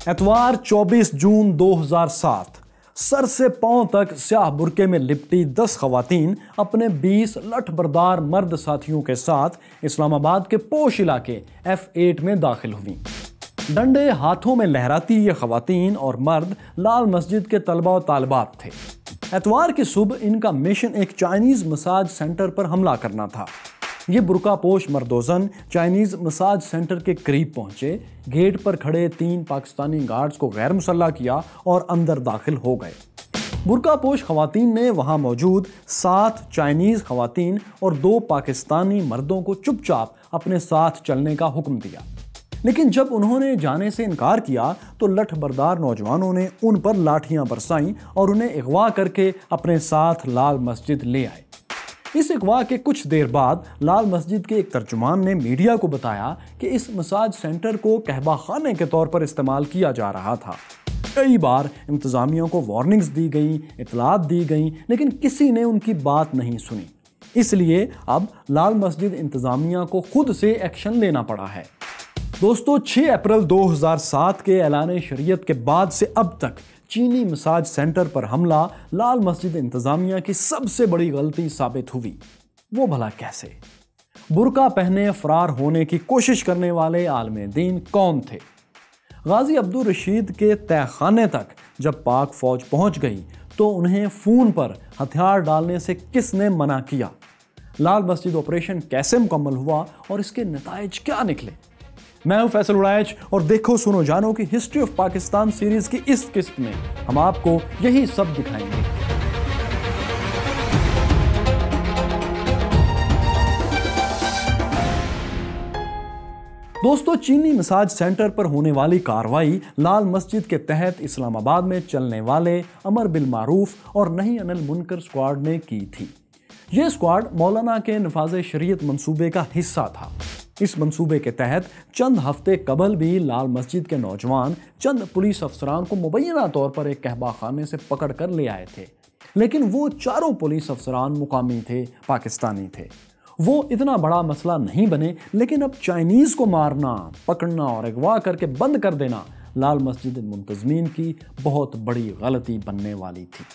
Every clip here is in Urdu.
اتوار 24 جون 2007 سر سے پاؤں تک سیاہ برقعے میں لپٹی 10 خواتین اپنے 20 لٹھ بردار مرد ساتھیوں کے ساتھ اسلام آباد کے پوش علاقے F8 میں داخل ہوئیں۔ ڈنڈے ہاتھوں میں لہراتی یہ خواتین اور مرد لال مسجد کے طلبہ و طالبات تھے۔ اتوار کی صبح ان کا مشن ایک چائنیز مساج سینٹر پر حملہ کرنا تھا۔ یہ برقع پوش مردوزن چائنیز مساج سینٹر کے قریب پہنچے، گیٹ پر کھڑے 3 پاکستانی گارڈز کو غیر مسلح کیا اور اندر داخل ہو گئے۔ برقع پوش خواتین نے وہاں موجود 7 چائنیز خواتین اور 2 پاکستانی مردوں کو چپ چاپ اپنے ساتھ چلنے کا حکم دیا، لیکن جب انہوں نے جانے سے انکار کیا تو لٹھ بردار نوجوانوں نے ان پر لاٹھیاں برسائیں اور انہیں اغوا کر کے اپنے ساتھ لال مسجد لے آئے۔ اس اغوا کے کچھ دیر بعد لال مسجد کے ایک ترجمان نے میڈیا کو بتایا کہ اس مساج سینٹر کو قہبہ خانے کے طور پر استعمال کیا جا رہا تھا۔ کئی بار انتظامیہ کو وارننگز دی گئیں، اطلاعات دی گئیں، لیکن کسی نے ان کی بات نہیں سنی۔ اس لیے اب لال مسجد انتظامیہ کو خود سے ایکشن لینا پڑا ہے۔ دوستو، 6 اپریل 2007 کے اعلان شریعت کے بعد سے اب تک چینی مساج سینٹر پر حملہ لال مسجد انتظامیہ کی سب سے بڑی غلطی ثابت ہوئی۔ وہ بھلا کیسے؟ برقع پہنے فرار ہونے کی کوشش کرنے والے عالم دین کون تھے؟ غازی عبدالرشید کے تہہ خانے تک جب پاک فوج پہنچ گئی تو انہیں فون پر ہتھیار ڈالنے سے کس نے منع کیا؟ لال مسجد آپریشن کیسے مکمل ہوا اور اس کے نتائج کیا نکلے؟ میں ہوں فیصل اڑائچ اور دیکھو سنو جانو کی ہسٹری آف پاکستان سیریز کی اس قسط میں ہم آپ کو یہی سب دکھائیں گے۔ دوستو، چینی مساج سینٹر پر ہونے والی کارروائی لال مسجد کے تحت اسلام آباد میں چلنے والے امر بالمعروف اور نہی عن المنکر اسکواڈ نے کی تھی۔ یہ اسکواڈ مولانا کے نفاذ شریعت منصوبے کا حصہ تھا۔ اس منصوبے کے تحت چند ہفتے قبل بھی لال مسجد کے نوجوان چند پولیس افسران کو مبینہ طور پر ایک قہبہ خانے سے پکڑ کر لے آئے تھے، لیکن وہ چاروں پولیس افسران مقامی تھے، پاکستانی تھے۔ وہ اتنا بڑا مسئلہ نہیں بنے، لیکن اب چائنیز کو مارنا، پکڑنا اور اغوا کر کے بند کر دینا لال مسجد منتظمین کی بہت بڑی غلطی بننے والی تھی۔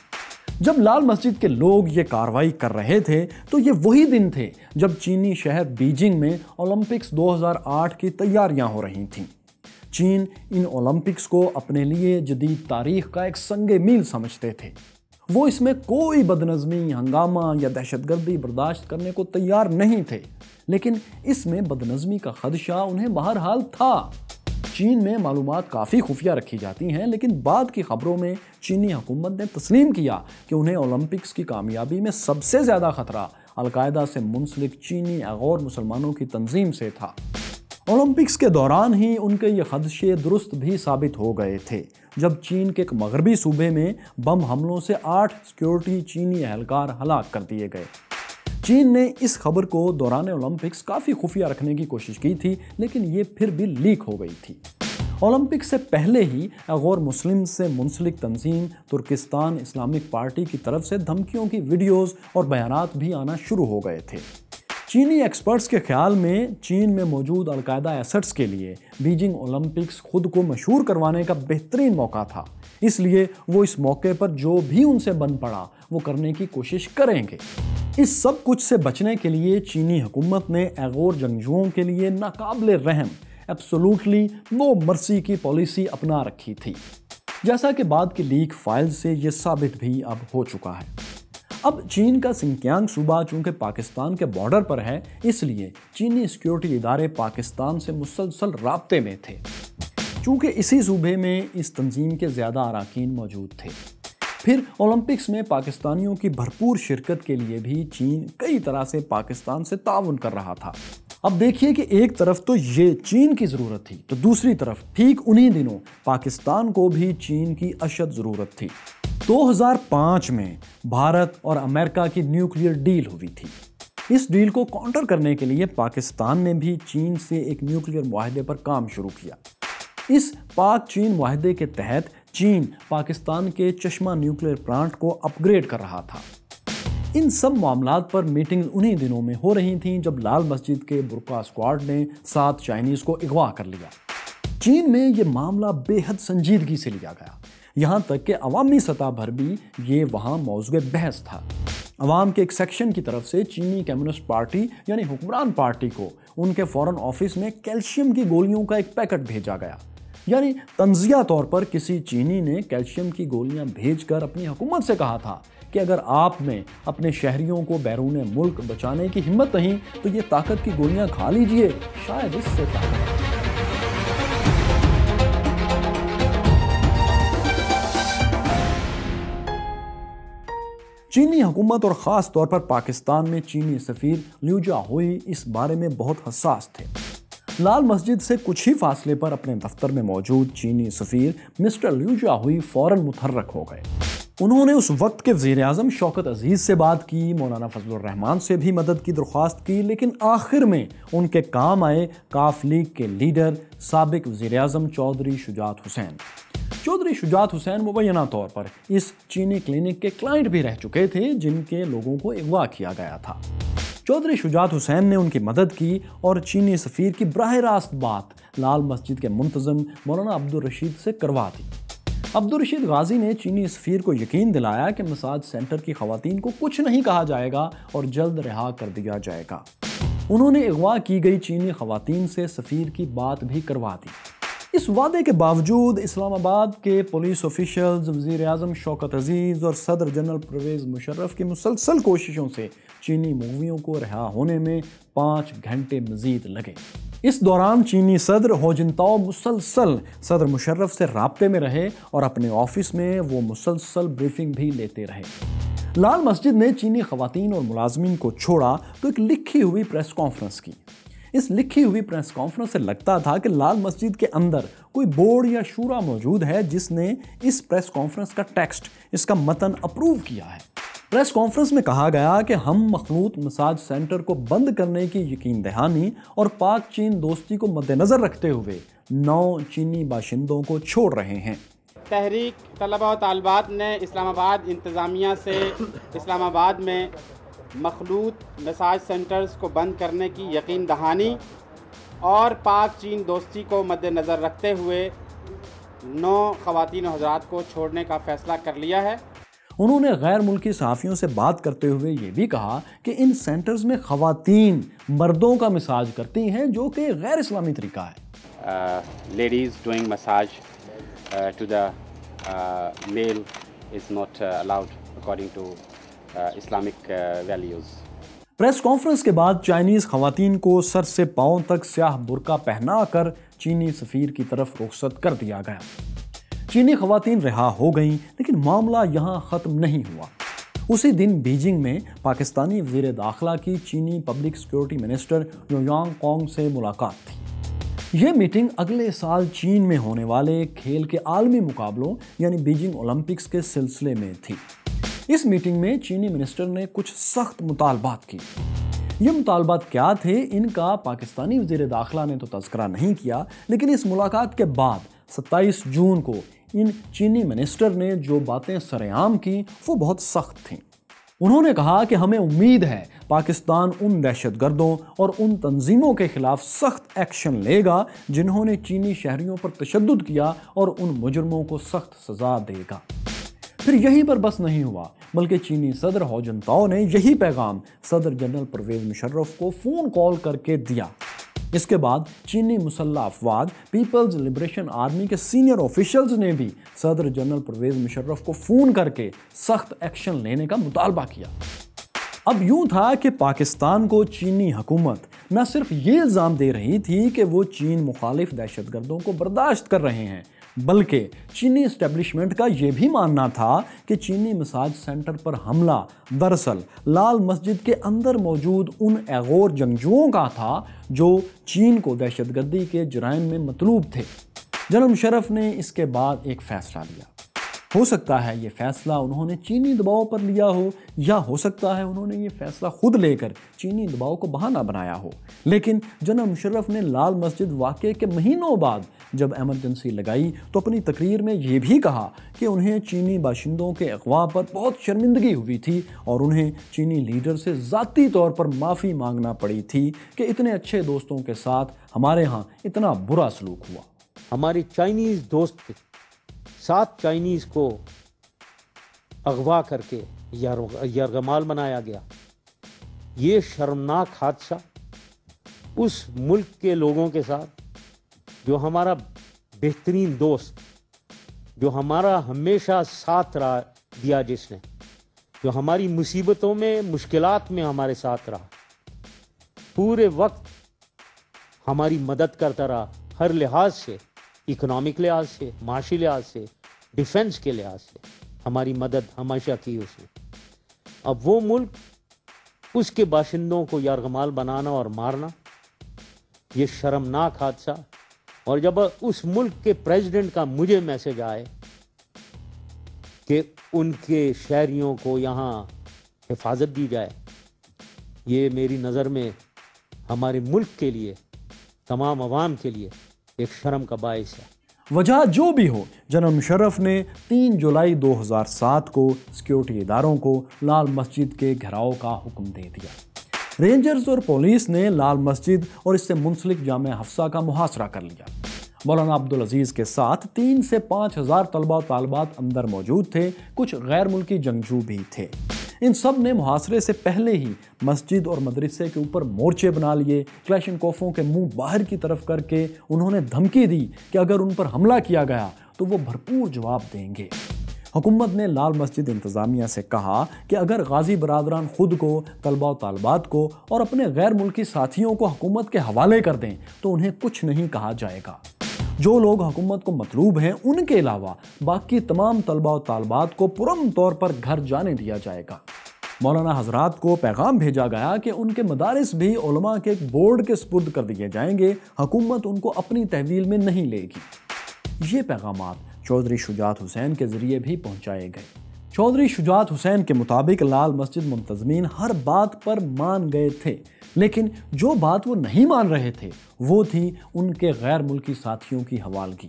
جب لال مسجد کے لوگ یہ کارروائی کر رہے تھے تو یہ وہی دن تھے جب چینی شہر بیجنگ میں اولمپکس 2008 کی تیاریاں ہو رہی تھیں۔ چین ان اولمپکس کو اپنے لیے جدید تاریخ کا ایک سنگ میل سمجھتے تھے۔ وہ اس میں کوئی بدنظمی، ہنگامہ یا دہشت گردی برداشت کرنے کو تیار نہیں تھے، لیکن اس میں بدنظمی کا خدشہ انہیں بہرحال تھا۔ چین میں معلومات کافی خفیہ رکھی جاتی ہیں، لیکن بعد کی خبروں میں چینی حکومت نے تسلیم کیا کہ انہیں اولمپکس کی کامیابی میں سب سے زیادہ خطرہ القاعدہ سے منسلک چینی اغور مسلمانوں کی تنظیم سے تھا۔ اولمپکس کے دوران ہی ان کے یہ خدشے درست بھی ثابت ہو گئے تھے، جب چین کے ایک مغربی صوبے میں بم حملوں سے 8 سیکیورٹی چینی اہلکار ہلاک کر دیے گئے۔ چین نے اس خبر کو دوران اولمپکس کافی خفیہ رکھنے کی کوشش کی تھی، لیکن یہ پھر بھی لیک ہو گئی تھی۔ اولمپکس سے پہلے ہی اغور مسلم سے منسلک تنظیم ترکستان اسلامک پارٹی کی طرف سے دھمکیوں کی ویڈیوز اور بیانات بھی آنا شروع ہو گئے تھے۔ چینی ایکسپرٹس کے خیال میں چین میں موجود القاعدہ ایسٹس کے لیے بیجنگ اولمپکس خود کو مشہور کروانے کا بہترین موقع تھا، اس لیے وہ اس موقع پر جو بھی ان سے بن پڑا وہ کرنے کی کوشش کریں گے۔ اس سب کچھ سے بچنے کے لیے چینی حکومت نے اغور جنگجوؤں کے لیے ناقابل رحم ایبسولوٹلی نو مرسی کی پالیسی اپنا رکھی تھی، جیسا کہ بعد کی لیک فائل سے یہ ثابت بھی اب ہو چکا ہے۔ اب چین کا سنکیانگ صوبہ چونکہ پاکستان کے بارڈر پر ہے، اس لیے چینی سیکیورٹی ادارے پاکستان سے مسلسل رابطے میں تھے، چونکہ اسی صوبے میں اس تنظیم کے زیادہ اراکین موجود تھے۔ پھر اولمپکس میں پاکستانیوں کی بھرپور شرکت کے لیے بھی چین کئی طرح سے پاکستان سے تعاون کر رہا تھا۔ اب دیکھیے کہ ایک طرف تو یہ چین کی ضرورت تھی، تو دوسری طرف ٹھیک انہی دنوں پاکستان کو بھی چین کی اشد ضرورت تھی۔ 2005 میں بھارت اور امریکہ کی نیوکلیئر ڈیل ہوئی تھی۔ اس ڈیل کو کاؤنٹر کرنے کے لیے پاکستان نے بھی چین سے ایک نیوکلیئر معاہدے پر کام شروع کیا۔ اس پاک چین معاہدے کے تحت چین پاکستان کے چشمہ نیوکلیئر پلانٹ کو اپ گریڈ کر رہا تھا۔ ان سب معاملات پر میٹنگ انہی دنوں میں ہو رہی تھیں جب لال مسجد کے برقع اسکواڈ نے 7 چائنیز کو اغوا کر لیا۔ چین میں یہ معاملہ بے حد سنجیدگی سے لیا گیا، یہاں تک کہ عوامی سطح پر بھی یہ وہاں موضوع بحث تھا۔ عوام کے ایک سیکشن کی طرف سے چینی کمیونسٹ پارٹی یعنی حکمران پارٹی کو ان کے فورن آفس میں کیلشیم کی گولیوں کا ایک پیکٹ بھیجا گیا۔ یعنی تنزیہ طور پر کسی چینی نے کیلشیم کی گولیاں بھیج کر اپنی حکومت سے کہا تھا کہ اگر آپ میں اپنے شہریوں کو بیرون ملک بچانے کی ہمت نہیں تو یہ طاقت کی گولیاں کھا لیجئے، شاید اس سے طاقت۔ چینی حکومت اور خاص طور پر پاکستان میں چینی سفیر لیو جاہوئی اس بارے میں بہت حساس تھے۔ لال مسجد سے کچھ ہی فاصلے پر اپنے دفتر میں موجود چینی سفیر مسٹر لیو جاہوئی فوراً متحرک ہو گئے۔ انہوں نے اس وقت کے وزیر اعظم شوکت عزیز سے بات کی، مولانا فضل الرحمان سے بھی مدد کی درخواست کی، لیکن آخر میں ان کے کام آئے کاف لیگ کے لیڈر سابق وزیر اعظم چودھری شجاعت حسین۔ چودھری شجاعت حسین مبینہ طور پر اس چینی کلینک کے کلائنٹ بھی رہ چکے تھے جن کے لوگوں کو اغوا کیا گیا تھا۔ چودھری شجاعت حسین نے ان کی مدد کی اور چینی سفیر کی براہ راست بات لال مسجد کے منتظم مولانا عبدالرشید سے کروا دی۔ عبدالرشید غازی نے چینی سفیر کو یقین دلایا کہ مساج سینٹر کی خواتین کو کچھ نہیں کہا جائے گا اور جلد رہا کر دیا جائے گا۔ انہوں نے اغوا کی گئی چینی خواتین سے سفیر کی بات بھی کروا دی۔ اس وعدے کے باوجود اسلام آباد کے پولیس آفیشلز، وزیر اعظم شوکت عزیز اور صدر جنرل پرویز مشرف کی مسلسل کوششوں سے چینی مغویوں کو رہا ہونے میں 5 گھنٹے مزید لگے۔ اس دوران چینی صدر ہو جنتاؤ مسلسل صدر مشرف سے رابطے میں رہے اور اپنے آفس میں وہ مسلسل بریفنگ بھی لیتے رہے۔ لال مسجد نے چینی خواتین اور ملازمین کو چھوڑا تو ایک لکھی ہوئی پریس کانفرنس کی۔ اس لکھی ہوئی پریس کانفرنس سے لگتا تھا کہ لال مسجد کے اندر کوئی بورڈ یا شورا موجود ہے جس نے اس پریس کانفرنس کا ٹیکسٹ، اس کا متن اپروو کیا ہے۔ پریس کانفرنس میں کہا گیا کہ ہم مخلوط مساج سینٹر کو بند کرنے کی یقین دہانی اور پاک چین دوستی کو مد نظر رکھتے ہوئے 9 چینی باشندوں کو چھوڑ رہے ہیں۔ تحریک طلبہ و طالبات نے اسلام آباد انتظامیہ سے اسلام آباد میں مخلوط مساج سینٹرز کو بند کرنے کی یقین دہانی اور پاک چین دوستی کو مد نظر رکھتے ہوئے 9 خواتین و حضرات کو چھوڑنے کا فیصلہ کر لیا ہے۔ انہوں نے غیر ملکی صحافیوں سے بات کرتے ہوئے یہ بھی کہا کہ ان سینٹرز میں خواتین مردوں کا مساج کرتی ہیں جو کہ غیر اسلامی طریقہ ہے۔ Ladies doing massage to the male is not allowed according to Islamic values. Press conference کے بعد چائنیز خواتین کو سر سے پاؤں تک سیاہ برقع پہنا کر چینی سفیر کی طرف رخصت کر دیا گیا۔ چینی خواتین رہا ہو گئیں، لیکن معاملہ یہاں ختم نہیں ہوا۔ اسی دن بیجنگ میں پاکستانی وزیر داخلہ کی چینی پبلک سیکیورٹی منسٹر یویانگ کانگ سے ملاقات تھی۔ یہ میٹنگ اگلے سال چین میں ہونے والے کھیل کے عالمی مقابلوں یعنی بیجنگ اولمپکس کے سلسلے میں تھی۔ اس میٹنگ میں چینی منسٹر نے کچھ سخت مطالبات کی۔ یہ مطالبات کیا تھے ان کا پاکستانی وزیر داخلہ نے تو تذکرہ نہیں کیا، لیکن اس ملاقات کے بعد 27 جون کو ان چینی منسٹر نے جو باتیں سرعام کی وہ بہت سخت تھیں۔ انہوں نے کہا کہ ہمیں امید ہے پاکستان ان دہشت گردوں اور ان تنظیموں کے خلاف سخت ایکشن لے گا جنہوں نے چینی شہریوں پر تشدد کیا اور ان مجرموں کو سخت سزا دے گا۔ پھر یہیں پر بس نہیں ہوا، بلکہ چینی صدر ہو جنتاؤ نے یہی پیغام صدر جنرل پرویز مشرف کو فون کال کر کے دیا۔ اس کے بعد چینی مسلح افواج پیپلز لبریشن آرمی کے سینئر آفیشلز نے بھی صدر جنرل پرویز مشرف کو فون کر کے سخت ایکشن لینے کا مطالبہ کیا۔ اب یوں تھا کہ پاکستان کو چینی حکومت نہ صرف یہ الزام دے رہی تھی کہ وہ چین مخالف دہشت گردوں کو برداشت کر رہے ہیں، بلکہ چینی اسٹیبلشمنٹ کا یہ بھی ماننا تھا کہ چینی مساج سینٹر پر حملہ دراصل لال مسجد کے اندر موجود ان اغور جنگجوؤں کا تھا جو چین کو دہشت گردی کے جرائم میں مطلوب تھے۔ جنرل مشرف نے اس کے بعد ایک فیصلہ لیا۔ ہو سکتا ہے یہ فیصلہ انہوں نے چینی دباؤ پر لیا ہو، یا ہو سکتا ہے انہوں نے یہ فیصلہ خود لے کر چینی دباؤ کو بہانہ بنایا ہو، لیکن جنرل مشرف نے لال مسجد واقعے کے مہینوں بعد جب ایمرجنسی لگائی تو اپنی تقریر میں یہ بھی کہا کہ انہیں چینی باشندوں کے اغوا پر بہت شرمندگی ہوئی تھی اور انہیں چینی لیڈر سے ذاتی طور پر معافی مانگنا پڑی تھی کہ اتنے اچھے دوستوں کے ساتھ ہمارے ہاں اتنا برا سلوک ہوا۔ ہمارے چائنیز دوست 7 چائنیز کو اغوا کر کے یرغمال بنایا گیا. یہ شرمناک حادثہ اس ملک کے لوگوں کے ساتھ جو ہمارا بہترین دوست، جو ہمارا ہمیشہ ساتھ رہا دیا، جس نے جو ہماری مصیبتوں میں مشکلات میں ہمارے ساتھ رہا، پورے وقت ہماری مدد کرتا رہا، ہر لحاظ سے، اکنامک لحاظ سے، معاشی لحاظ سے، ڈیفنس کے لحاظ سے ہماری مدد ہمیشہ کی اس نے. اب وہ ملک، اس کے باشندوں کو یرغمال بنانا اور مارنا، یہ شرمناک حادثہ. اور جب اس ملک کے پریزیڈنٹ کا مجھے میسج آئے کہ ان کے شہریوں کو یہاں حفاظت دی جائے، یہ میری نظر میں ہمارے ملک کے لیے، تمام عوام کے لیے ایک شرم کا باعث ہے. وجہ جو بھی ہو، جنرل مشرف نے 3 جولائی 2007 کو سیکیورٹی اداروں کو لال مسجد کے گھیراؤ کا حکم دے دیا. رینجرز اور پولیس نے لال مسجد اور اس سے منسلک جامعہ حفصہ کا محاصرہ کر لیا. مولانا عبدالعزیز کے ساتھ 3 سے 5 ہزار طلبہ و طالبات اندر موجود تھے. کچھ غیر ملکی جنگجو بھی تھے. ان سب نے محاصرے سے پہلے ہی مسجد اور مدرسے کے اوپر مورچے بنا لیے. کلیشنکوفوں کے منہ باہر کی طرف کر کے انہوں نے دھمکی دی کہ اگر ان پر حملہ کیا گیا تو وہ بھرپور جواب دیں گے. حکومت نے لال مسجد انتظامیہ سے کہا کہ اگر غازی برادران خود کو، طلبہ و طالبات کو اور اپنے غیر ملکی ساتھیوں کو حکومت کے حوالے کر دیں تو انہیں کچھ نہیں کہا جائے گا. جو لوگ حکومت کو مطلوب ہیں ان کے علاوہ باقی تمام طلبہ و طالبات کو پرامن طور پر گھر جانے دیا جائے گا. مولانا حضرات کو پیغام بھیجا گیا کہ ان کے مدارس بھی علماء کے ایک بورڈ کے سپرد کر دیے جائیں گے. حکومت ان کو اپنی تحویل میں نہیں لے گی. یہ پیغامات چودھری شجاعت حسین کے ذریعے بھی پہنچائے گئے. چودھری شجاعت حسین کے مطابق لال مسجد منتظمین ہر بات پر مان گئے تھے، لیکن جو بات وہ نہیں مان رہے تھے وہ تھی ان کے غیر ملکی ساتھیوں کی حوالگی.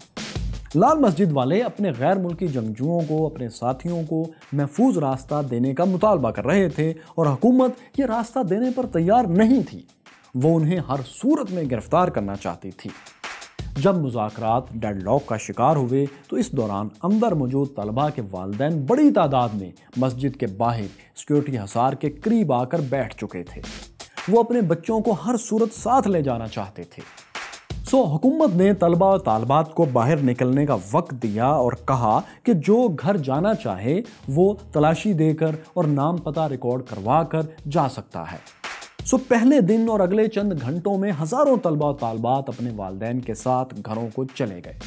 لال مسجد والے اپنے غیر ملکی جنگجوؤں کو، اپنے ساتھیوں کو محفوظ راستہ دینے کا مطالبہ کر رہے تھے اور حکومت یہ راستہ دینے پر تیار نہیں تھی. وہ انہیں ہر صورت میں گرفتار کرنا چاہتی تھی. جب مذاکرات ڈیڈ لاک کا شکار ہوئے تو اس دوران اندر موجود طلباء کے والدین بڑی تعداد میں مسجد کے باہر سیکیورٹی حصار کے قریب آ کر بیٹھ چکے تھے. وہ اپنے بچوں کو ہر صورت ساتھ لے جانا چاہتے تھے. حکومت نے طلباء و طالبات کو باہر نکلنے کا وقت دیا اور کہا کہ جو گھر جانا چاہے وہ تلاشی دے کر اور نام پتہ ریکارڈ کروا کر جا سکتا ہے. پہلے دن اور اگلے چند گھنٹوں میں ہزاروں طلباء و طالبات اپنے والدین کے ساتھ گھروں کو چلے گئے.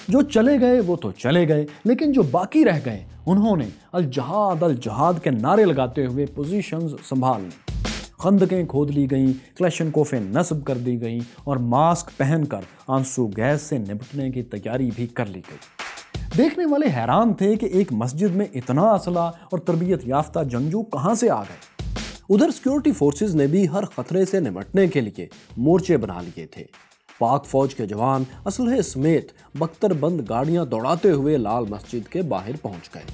جو چلے گئے وہ تو چلے گئے، لیکن جو باقی رہ گئے انہوں نے الجہاد الجہاد کے نعرے لگاتے ہوئے پوزیشنز سنبھال لی. خندقیں کھود لی گئیں، کلیشنکوفیں نصب کر دی گئیں اور ماسک پہن کر آنسو گیس سے نپٹنے کی تیاری بھی کر لی گئی. دیکھنے والے حیران تھے کہ ایک مسجد میں اتنا اسلحہ اور تربیت یافتہ جنگجو کہاں سے آ گئے. ادھر سیکیورٹی فورسز نے بھی ہر خطرے سے نمٹنے کے لیے مورچے بنا لیے تھے. پاک فوج کے جوان اسلحے سمیت بختر بند گاڑیاں دوڑاتے ہوئے لال مسجد کے باہر پہنچ گئے.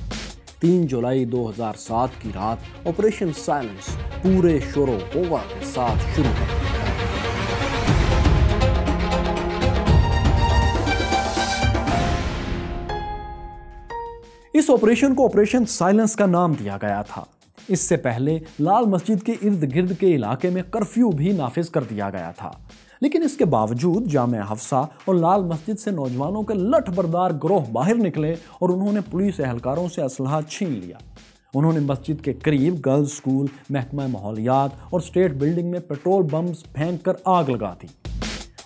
3 جولائی 2007 کی رات آپریشن سائلنس پورے شور و غوغا کے ساتھ شروع ہوئی. اس آپریشن کو آپریشن سائلنس کا نام دیا گیا تھا. اس سے پہلے لال مسجد کے ارد گرد کے علاقے میں کرفیو بھی نافذ کر دیا گیا تھا، لیکن اس کے باوجود جامعہ حفصہ اور لال مسجد سے نوجوانوں کے لٹھ بردار گروہ باہر نکلے اور انہوں نے پولیس اہلکاروں سے اسلحہ چھین لیا. انہوں نے مسجد کے قریب گرلز سکول، محکمہ ماحولیات اور اسٹیٹ بلڈنگ میں پیٹرول بمز پھینک کر آگ لگا دی.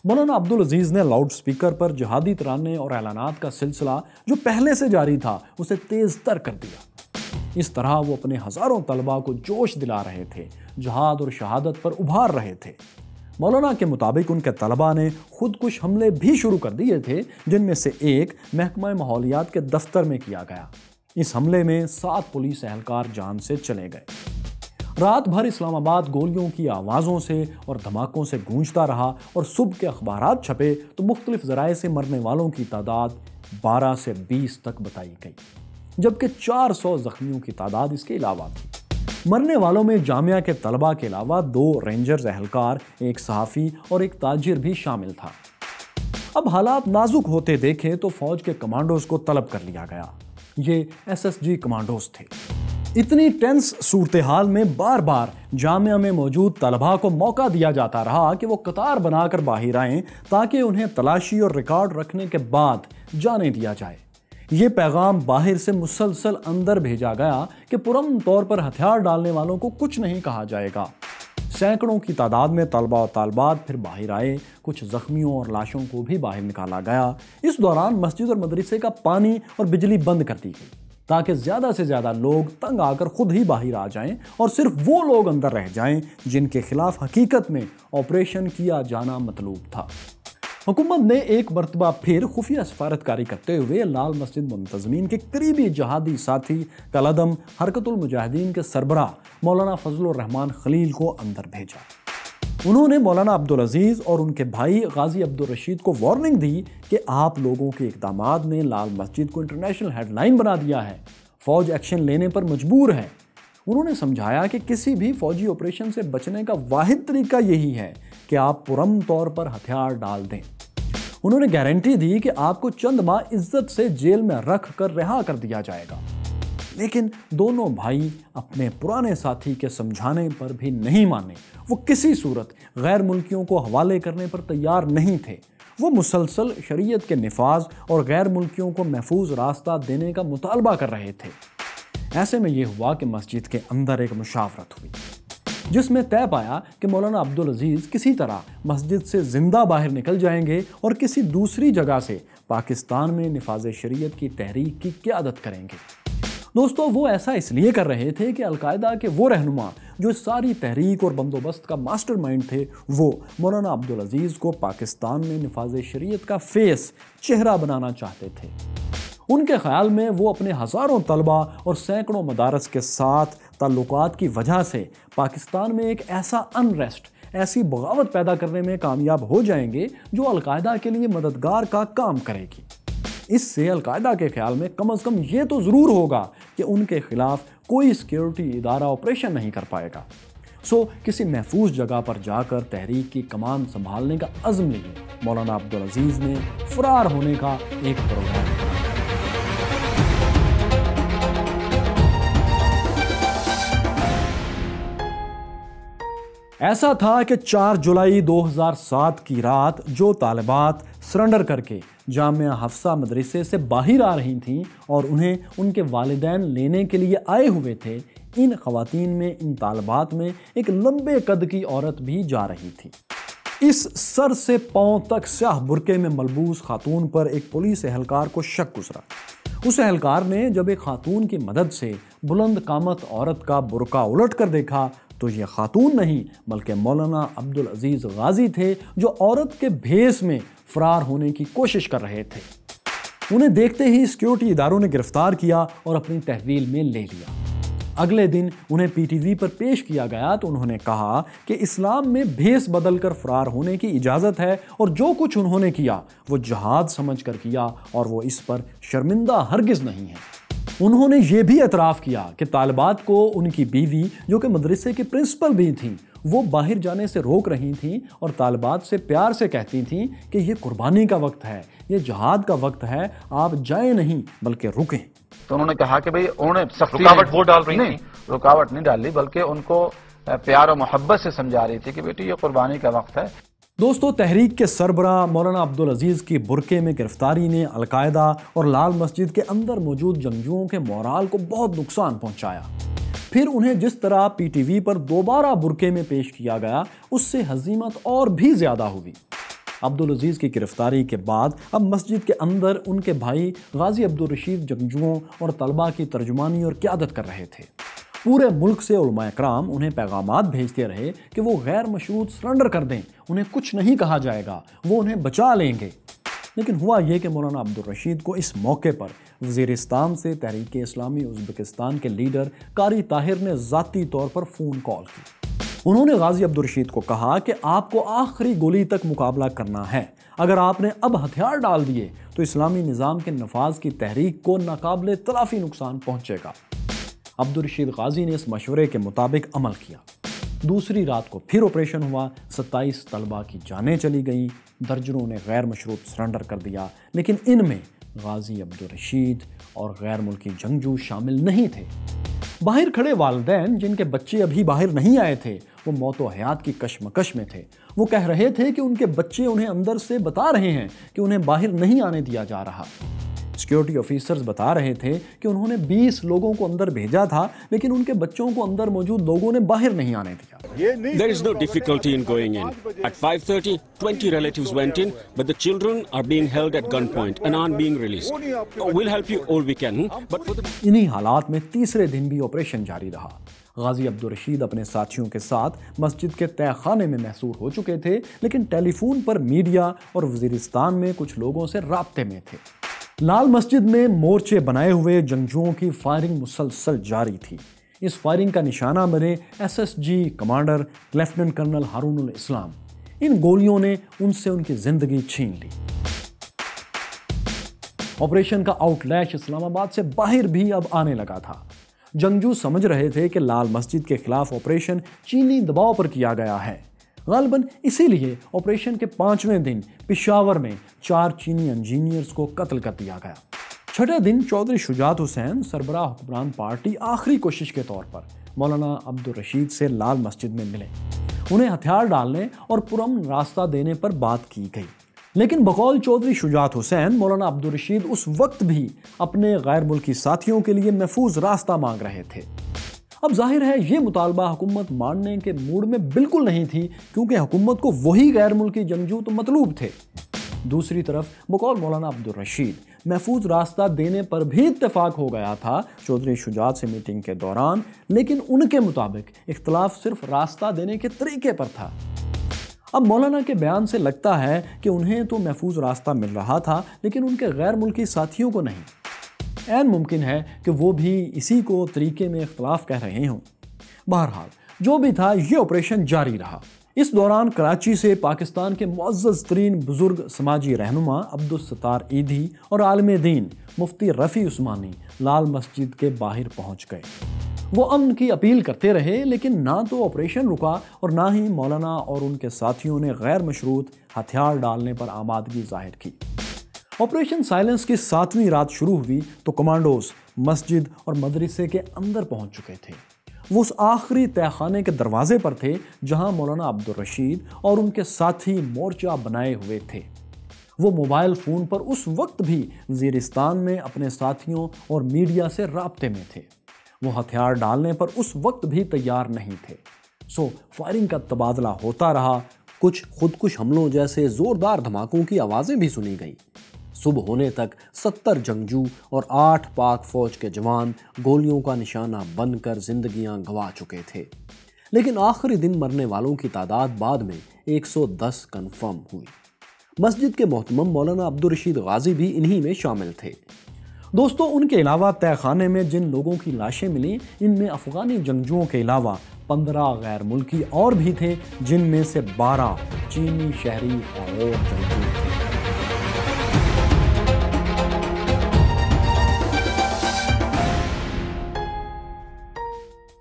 مولانا عبدالعزیز نے لاؤڈ سپیکر پر جہادی ترانے اور اعلانات کا سلسلہ جو پہلے سے جاری تھا اسے تیز تر کر دیا. اس طرح وہ اپنے ہزاروں طلباء کو جوش دلا رہے تھے، جہاد اور شہادت پر ابھار رہے تھے. مولانا کے مطابق ان کے طلباء نے خودکش حملے بھی شروع کر دیے تھے، جن میں سے ایک محکمہ ماحولیات کے دفتر میں کیا گیا. اس حملے میں 7 پولیس اہلکار جان سے چلے گئے. رات بھر اسلام آباد گولیوں کی آوازوں سے اور دھماکوں سے گونجتا رہا اور صبح کے اخبارات چھپے تو مختلف ذرائع سے مرنے والوں کی تعداد 12 سے 20 تک بتائی گئی، جبکہ 400 زخمیوں کی تعداد اس کے علاوہ تھی. مرنے والوں میں جامعہ کے طلباء کے علاوہ 2 رینجرز اہلکار، ایک صحافی اور ایک تاجر بھی شامل تھا. اب حالات نازک ہوتے دیکھے تو فوج کے کمانڈوز کو طلب کر لیا گیا۔ یہ SSG کمانڈوز تھے۔ اتنی ٹینس صورتحال میں بار بار جامعہ میں موجود طلباء کو موقع دیا جاتا رہا کہ وہ قطار بنا کر باہر آئیں تاکہ انہیں تلاشی اور ریکارڈ رکھنے کے بعد جانے دیا جائے۔ یہ پیغام باہر سے مسلسل اندر بھیجا گیا کہ پرامن طور پر ہتھیار ڈالنے والوں کو کچھ نہیں کہا جائے گا۔ سینکڑوں کی تعداد میں طلباء و طالبات پھر باہر آئے، کچھ زخمیوں اور لاشوں کو بھی باہر نکالا گیا۔ اس دوران مسجد اور مدرسے کا پانی اور بجلی بند کر دی گئی تاکہ زیادہ سے زیادہ لوگ تنگ آ کر خود ہی باہر آ جائیں اور صرف وہ لوگ اندر رہ جائیں جن کے خلاف حقیقت میں آپریشن کیا جانا مطلوب تھا۔ حکومت نے ایک مرتبہ پھر خفیہ سفارتکاری کرتے ہوئے لال مسجد منتظمین کے قریبی جہادی ساتھی کالعدم حرکت المجاہدین کے سربراہ مولانا فضل الرحمان خلیل کو اندر بھیجا۔ انہوں نے مولانا عبدالعزیز اور ان کے بھائی غازی عبدالرشید کو وارننگ دی کہ آپ لوگوں کے اقدامات نے لال مسجد کو انٹرنیشنل ہیڈ لائن بنا دیا ہے، فوج ایکشن لینے پر مجبور ہے۔ انہوں نے سمجھایا کہ کسی بھی فوجی آپریشن سے بچنے کا واحد طریقہ یہی ہے کہ آپ پرامن طور پر ہتھیار ڈال دیں۔ انہوں نے گارنٹی دی کہ آپ کو چند ماہ عزت سے جیل میں رکھ کر رہا کر دیا جائے گا، لیکن دونوں بھائی اپنے پرانے ساتھی کے سمجھانے پر بھی نہیں مانے۔ وہ کسی صورت غیر ملکیوں کو حوالے کرنے پر تیار نہیں تھے۔ وہ مسلسل شریعت کے نفاذ اور غیر ملکیوں کو محفوظ راستہ دینے کا مطالبہ کر رہے تھے۔ ایسے میں یہ ہوا کہ مسجد کے اندر ایک مشاورت ہوئی جس میں طے پایا کہ مولانا عبدالعزیز کسی طرح مسجد سے زندہ باہر نکل جائیں گے اور کسی دوسری جگہ سے پاکستان میں نفاذ شریعت کی تحریک کی قیادت کریں گے۔ دوستو، وہ ایسا اس لیے کر رہے تھے کہ القاعدہ کے وہ رہنما جو اس ساری تحریک اور بندوبست کا ماسٹر مائنڈ تھے، وہ مولانا عبدالعزیز کو پاکستان میں نفاذ شریعت کا فیس، چہرہ بنانا چاہتے تھے۔ ان کے خیال میں وہ اپنے ہزاروں طلباء اور سینکڑوں مدارس کے ساتھ تعلقات کی وجہ سے پاکستان میں ایک ایسا انریسٹ، ایسی بغاوت پیدا کرنے میں کامیاب ہو جائیں گے جو القاعدہ کے لیے مددگار کا کام کرے گی۔ اس سے القاعدہ کے خیال میں کم از کم یہ تو ضرور ہوگا کہ ان کے خلاف کوئی سیکیورٹی ادارہ آپریشن نہیں کر پائے گا۔ کسی محفوظ جگہ پر جا کر تحریک کی کمان سنبھالنے کا عزم لیے مولانا عبدالعزیز نے فرار ہونے کا ایک پروگرام بنایا۔ ایسا تھا کہ 4 جولائی 2007 کی رات جو طالبات سرنڈر کر کے جامعہ حفصہ مدرسے سے باہر آ رہی تھیں اور انہیں ان کے والدین لینے کے لیے آئے ہوئے تھے، ان خواتین میں، ان طالبات میں ایک لمبے قد کی عورت بھی جا رہی تھی۔ اس سر سے پاؤں تک سیاہ برقعے میں ملبوس خاتون پر ایک پولیس اہلکار کو شک گزرا۔ اس اہلکار نے جب ایک خاتون کی مدد سے بلند قامت عورت کا برقع الٹ کر دیکھا تو یہ خاتون نہیں بلکہ مولانا عبدالعزیز غازی تھے جو عورت کے بھیس میں فرار ہونے کی کوشش کر رہے تھے۔ انہیں دیکھتے ہی سیکیورٹی اداروں نے گرفتار کیا اور اپنی تحویل میں لے لیا۔ اگلے دن انہیں PTV پر پیش کیا گیا تو انہوں نے کہا کہ اسلام میں بھیس بدل کر فرار ہونے کی اجازت ہے اور جو کچھ انہوں نے کیا وہ جہاد سمجھ کر کیا اور وہ اس پر شرمندہ ہرگز نہیں ہے۔ انہوں نے یہ بھی اعتراف کیا کہ طالبات کو ان کی بیوی جو کہ مدرسے کی پرنسپل بھی تھیں، وہ باہر جانے سے روک رہی تھیں اور طالبات سے پیار سے کہتی تھیں کہ یہ قربانی کا وقت ہے، یہ جہاد کا وقت ہے، آپ جائیں نہیں بلکہ رکیں۔ تو انہوں نے کہا کہ بھئی انہوں نے سختی رکاوٹ وہ ڈال رہی نہیں، رکاوٹ نہیں ڈالی بلکہ ان کو پیار و محبت سے سمجھا رہی تھی کہ بیٹی یہ قربانی کا وقت ہے۔ دوستو، تحریک کے سربراہ مولانا عبدالعزیز کی برقعے میں گرفتاری نے القاعدہ اور لال مسجد کے اندر موجود جنگجوؤں کے مورال کو بہت نقصان پہنچایا۔ پھر انہیں جس طرح PTV پر دوبارہ برقعے میں پیش کیا گیا اس سے ہزیمت اور بھی زیادہ ہوئی۔ عبدالعزیز کی گرفتاری کے بعد اب مسجد کے اندر ان کے بھائی غازی عبدالرشید جنگجوؤں اور طلباء کی ترجمانی اور قیادت کر رہے تھے۔ پورے ملک سے علماء کرام انہیں پیغامات بھیجتے رہے کہ وہ غیر مشروط سرنڈر کر دیں، انہیں کچھ نہیں کہا جائے گا، وہ انہیں بچا لیں گے۔ لیکن ہوا یہ کہ مولانا عبدالرشید کو اس موقع پر وزیرستان سے تحریک اسلامی ازبکستان کے لیڈر قاری طاہر نے ذاتی طور پر فون کال کی۔ انہوں نے غازی عبدالرشید کو کہا کہ آپ کو آخری گولی تک مقابلہ کرنا ہے، اگر آپ نے اب ہتھیار ڈال دیے تو اسلامی نظام کے نفاذ کی تحریک کو ناقابل تلافی نقصان پہنچے گا۔ عبدالرشید غازی نے اس مشورے کے مطابق عمل کیا۔ دوسری رات کو پھر آپریشن ہوا، 27 طلبہ کی جانیں چلی گئیں، درجنوں نے غیر مشروط سرنڈر کر دیا، لیکن ان میں غازی عبدالرشید اور غیر ملکی جنگجو شامل نہیں تھے۔ باہر کھڑے والدین جن کے بچے ابھی باہر نہیں آئے تھے وہ موت و حیات کی کشمکش میں تھے۔ وہ کہہ رہے تھے کہ ان کے بچے انہیں اندر سے بتا رہے ہیں کہ انہیں باہر نہیں آنے دیا جا رہا۔ سیکیورٹی آفیسرز بتا رہے تھے کہ انہوں نے 20 لوگوں کو اندر بھیجا تھا، لیکن ان کے بچوں کو اندر موجود لوگوں نے باہر نہیں آنے دیا۔ There is no difficulty in going in. At 5:30, 20 relatives went in, but the children are being held at gunpoint and aren't being released. We'll help you all we can, but for the... انہی حالات میں تیسرے دن بھی آپریشن جاری رہا۔ غازی عبدالرشید اپنے ساتھیوں کے ساتھ مسجد کے تہہ خانے میں محصور ہو چکے تھے، لیکن ٹیلی فون پر میڈیا اور وزیرستان میں کچھ لوگوں سے رابطے میں تھے۔ لال مسجد میں مورچے بنائے ہوئے جنگجوؤں کی فائرنگ مسلسل جاری تھی۔ اس فائرنگ کا نشانہ بنے SSG commander lieutenant colonel Haroon ul Islam. ان گولیوں نے ان سے ان کی زندگی چھین لی۔ آپریشن کا آؤٹ لیش اسلام آباد سے باہر بھی اب آنے لگا تھا۔ جنگجو سمجھ رہے تھے کہ لال مسجد کے خلاف آپریشن چینی دباؤ پر کیا گیا ہے۔ غالباً اسی لیے آپریشن کے 5ویں دن پشاور میں 4 چینی انجینئرز کو قتل کر دیا گیا۔ چھٹے دن چودھری شجاعت حسین سربراہ حکمران پارٹی آخری کوشش کے طور پر مولانا عبدالرشید سے لال مسجد میں ملے۔ انہیں ہتھیار ڈالنے اور پرامن راستہ دینے پر بات کی گئی، لیکن بقول چودھری شجاعت حسین مولانا عبدالرشید اس وقت بھی اپنے غیر ملکی ساتھیوں کے لیے محفوظ راستہ مانگ رہے تھے۔ اب ظاہر ہے یہ مطالبہ حکومت ماننے کے موڈ میں بالکل نہیں تھی، کیونکہ حکومت کو وہی غیر ملکی جنگجو تو مطلوب تھے۔ دوسری طرف بقول مولانا عبدالرشید محفوظ راستہ دینے پر بھی اتفاق ہو گیا تھا چودھری شجاعت سے میٹنگ کے دوران، لیکن ان کے مطابق اختلاف صرف راستہ دینے کے طریقے پر تھا۔ اب مولانا کے بیان سے لگتا ہے کہ انہیں تو محفوظ راستہ مل رہا تھا، لیکن ان کے غیر ملکی ساتھیوں کو نہیں۔ عین ممکن ہے کہ وہ بھی اسی کو طریقے میں اختلاف کہہ رہے ہوں۔ بہرحال جو بھی تھا، یہ آپریشن جاری رہا۔ اس دوران کراچی سے پاکستان کے معزز ترین بزرگ سماجی رہنما عبدالستار ایدھی اور عالم دین مفتی رفیع عثمانی لال مسجد کے باہر پہنچ گئے۔ وہ امن کی اپیل کرتے رہے، لیکن نہ تو آپریشن رکا اور نہ ہی مولانا اور ان کے ساتھیوں نے غیر مشروط ہتھیار ڈالنے پر آمادگی ظاہر کی۔ آپریشن سائلنس کی 7ویں رات شروع ہوئی تو کمانڈوز مسجد اور مدرسے کے اندر پہنچ چکے تھے۔ وہ اس آخری تہہ خانے کے دروازے پر تھے جہاں مولانا عبدالرشید اور ان کے ساتھی مورچہ بنائے ہوئے تھے۔ وہ موبائل فون پر اس وقت بھی وزیرستان میں اپنے ساتھیوں اور میڈیا سے رابطے میں تھے۔ وہ ہتھیار ڈالنے پر اس وقت بھی تیار نہیں تھے۔ فائرنگ کا تبادلہ ہوتا رہا۔ کچھ خودکش حملوں جیسے زوردار دھماکوں کی آوازیں بھی سنی گئی۔ صبح ہونے تک 70 جنگجو اور 8 پاک فوج کے جوان گولیوں کا نشانہ بن کر زندگیاں گنوا چکے تھے، لیکن آخری دن مرنے والوں کی تعداد بعد میں 110 کنفرم ہوئی۔ مسجد کے محتمم مولانا عبدالرشید غازی بھی انہی میں شامل تھے۔ دوستو، ان کے علاوہ تہہ خانے میں جن لوگوں کی لاشیں ملیں، ان میں افغانی جنگجوؤں کے علاوہ 15 غیر ملکی اور بھی تھے، جن میں سے 12 چینی شہری اور جنگجو تھے۔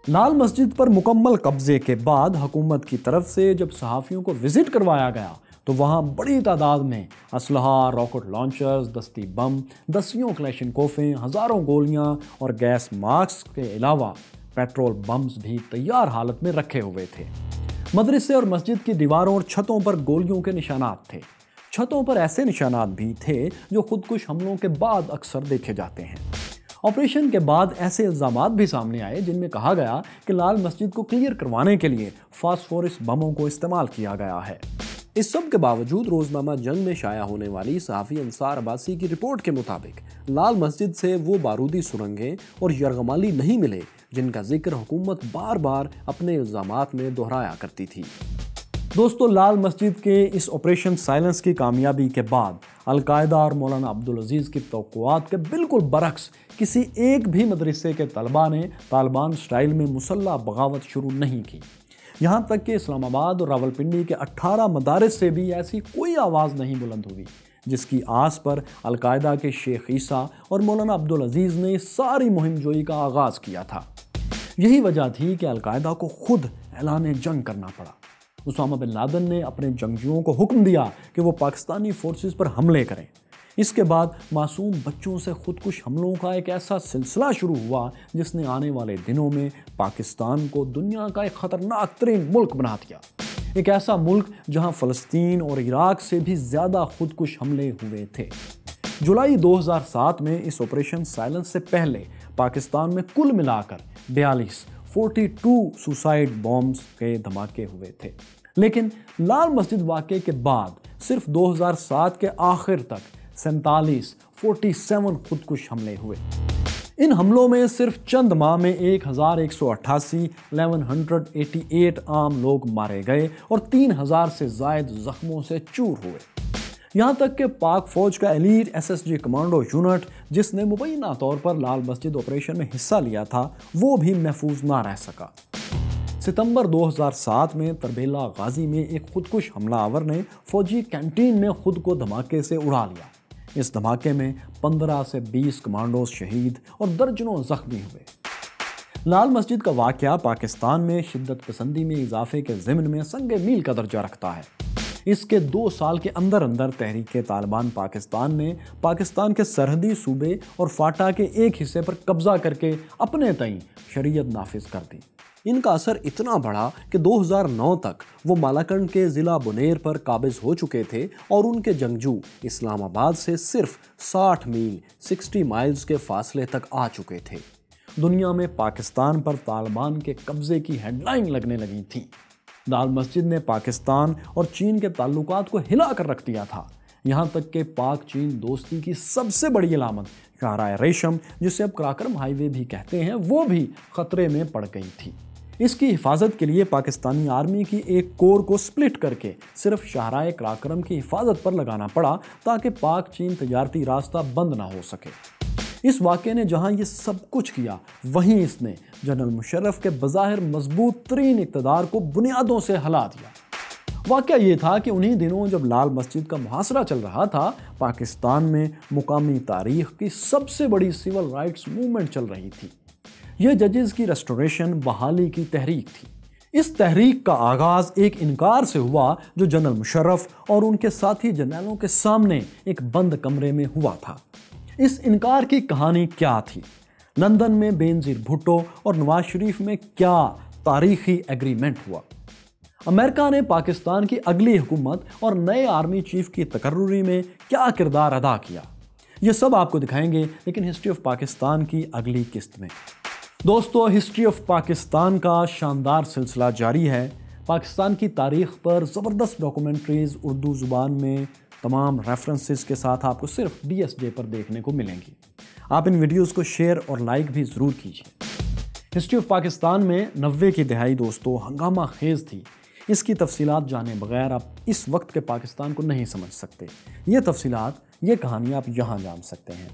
لال مسجد پر مکمل قبضے کے بعد حکومت کی طرف سے جب صحافیوں کو وزٹ کروایا گیا تو وہاں بڑی تعداد میں اسلحہ، راکٹ لانچرز، دستی بم، دسیوں کلیشنکوفیں، ہزاروں گولیاں اور گیس ماسک کے علاوہ پیٹرول بمز بھی تیار حالت میں رکھے ہوئے تھے۔ مدرسے اور مسجد کی دیواروں اور چھتوں پر گولیوں کے نشانات تھے۔ چھتوں پر ایسے نشانات بھی تھے جو خودکش حملوں کے بعد اکثر دیکھے جاتے ہیں۔ آپریشن کے بعد ایسے الزامات بھی سامنے آئے جن میں کہا گیا کہ لال مسجد کو کلیئر کروانے کے لیے فاسفورس بموں کو استعمال کیا گیا ہے۔ اس سب کے باوجود روزنامہ جنگ میں شائع ہونے والی صحافی انصار عباسی کی رپورٹ کے مطابق لال مسجد سے وہ بارودی سرنگیں اور یرغمالی نہیں ملے جن کا ذکر حکومت بار بار اپنے الزامات میں دہرایا کرتی تھی۔ دوستو، لال مسجد کے اس آپریشن سائلنس کی کامیابی کے بعد القاعدہ اور مولانا عبدالعزیز کی توقعات کے بالکل برعکس کسی ایک بھی مدرسے کے طلباء نے طالبان سٹائل میں مسلح بغاوت شروع نہیں کی۔ یہاں تک کہ اسلام آباد اور راولپنڈی کے 18 مدارس سے بھی ایسی کوئی آواز نہیں بلند ہوئی جس کی آس پر القاعدہ کے شیخ عیسیٰ اور مولانا عبدالعزیز نے ساری مہم جوئی کا آغاز کیا تھا۔ یہی وجہ تھی کہ القاعدہ کو خود اعلان جنگ کرنا پڑا۔ اسامہ بن لادن نے اپنے جنگجوؤں کو حکم دیا کہ وہ پاکستانی فورسز پر حملے کریں۔ اس کے بعد معصوم بچوں سے خودکش حملوں کا ایک ایسا سلسلہ شروع ہوا جس نے آنے والے دنوں میں پاکستان کو دنیا کا ایک خطرناک ترین ملک بنا دیا، ایک ایسا ملک جہاں فلسطین اور عراق سے بھی زیادہ خودکش حملے ہوئے تھے۔ جولائی 2007 میں اس آپریشن سائلنس سے پہلے پاکستان میں کل ملا کر 42 سوسائڈ بامز کے دھماکے ہوئے تھے، لیکن لال مسجد واقعے کے بعد صرف 2007 کے آخر تک 47 خودکش حملے ہوئے۔ ان حملوں میں صرف چند ماہ میں 1188 عام لوگ مارے گئے اور 3000 سے زائد زخموں سے چور ہوئے۔ یہاں تک کہ پاک فوج کا ایلیٹ SSG کمانڈو یونٹ جس نے مبینہ طور پر لال مسجد آپریشن میں حصہ لیا تھا وہ بھی محفوظ نہ رہ سکا۔ ستمبر 2007 میں تربیلا غازی میں ایک خودکش حملہ آور نے فوجی کینٹین میں خود کو دھماکے سے اڑا لیا۔ اس دھماکے میں 15 سے 20 کمانڈوز شہید اور درجنوں زخمی ہوئے۔ لال مسجد کا واقعہ پاکستان میں شدت پسندی میں اضافے کے ضمن میں سنگ میل کا درجہ رکھتا ہے۔ اس کے 2 سال کے اندر تحریک طالبان پاکستان نے پاکستان کے سرحدی صوبے اور فاٹا کے ایک حصے پر قبضہ کر کے اپنے تئیں شریعت نافذ کر دی۔ ان کا اثر اتنا بڑھا کہ 2009 تک وہ مالاکنڈ کے ضلع بنیر پر قابض ہو چکے تھے اور ان کے جنگجو اسلام آباد سے صرف 60 مائلز کے فاصلے تک آ چکے تھے۔ دنیا میں پاکستان پر طالبان کے قبضے کی ہیڈ لائن لگنے لگی تھی۔ لال مسجد نے پاکستان اور چین کے تعلقات کو ہلا کر رکھ دیا تھا، یہاں تک کہ پاک چین دوستی کی سب سے بڑی علامت شاہراہ ریشم، جسے اب کراکرم ہائی وے بھی کہتے ہیں، وہ بھی خطرے میں پڑ گئی تھی۔ اس کی حفاظت کے لیے پاکستانی آرمی کی ایک کور کو سپلٹ کر کے صرف شاہراہ کراکرم کی حفاظت پر لگانا پڑا تاکہ پاک چین تجارتی راستہ بند نہ ہو سکے۔ اس واقعے نے جہاں یہ سب کچھ کیا، وہیں اس نے جنرل مشرف کے بظاہر مضبوط ترین اقتدار کو بنیادوں سے ہلا دیا۔ واقعہ یہ تھا کہ انہی دنوں جب لال مسجد کا محاصرہ چل رہا تھا، پاکستان میں مقامی تاریخ کی سب سے بڑی سول رائٹس موومنٹ چل رہی تھی۔ یہ ججز کی ریسٹوریشن بحالی کی تحریک تھی۔ اس تحریک کا آغاز ایک انکار سے ہوا جو جنرل مشرف اور ان کے ساتھی جرنیلوں کے سامنے ایک بند کمرے میں ہوا تھا۔ اس انکار کی کہانی کیا تھی؟ لندن میں بینظیر بھٹو اور نواز شریف میں کیا تاریخی ایگریمنٹ ہوا؟ امریکہ نے پاکستان کی اگلی حکومت اور نئے آرمی چیف کی تقرری میں کیا کردار ادا کیا؟ یہ سب آپ کو دکھائیں گے، لیکن ہسٹری آف پاکستان کی اگلی قسط میں۔ دوستو، ہسٹری آف پاکستان کا شاندار سلسلہ جاری ہے۔ پاکستان کی تاریخ پر زبردست ڈاکومنٹریز اردو زبان میں تمام ریفرنسز کے ساتھ آپ کو صرف DSJ پر دیکھنے کو ملیں گی۔ آپ ان ویڈیوز کو شیئر اور لائک بھی ضرور کیجیے۔ ہسٹری آف پاکستان میں 90 کی دہائی دوستو ہنگامہ خیز تھی۔ اس کی تفصیلات جانے بغیر آپ اس وقت کے پاکستان کو نہیں سمجھ سکتے۔ یہ تفصیلات، یہ کہانی آپ یہاں جان سکتے ہیں۔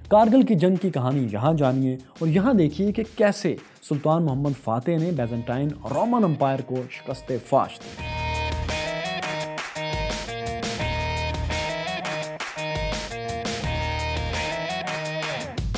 کارگل کی جنگ کی کہانی یہاں جانیے اور یہاں دیکھیے کہ کیسے سلطان محمد فاتح نے بیزنٹائن رومن امپائر کو شکست فاش دی۔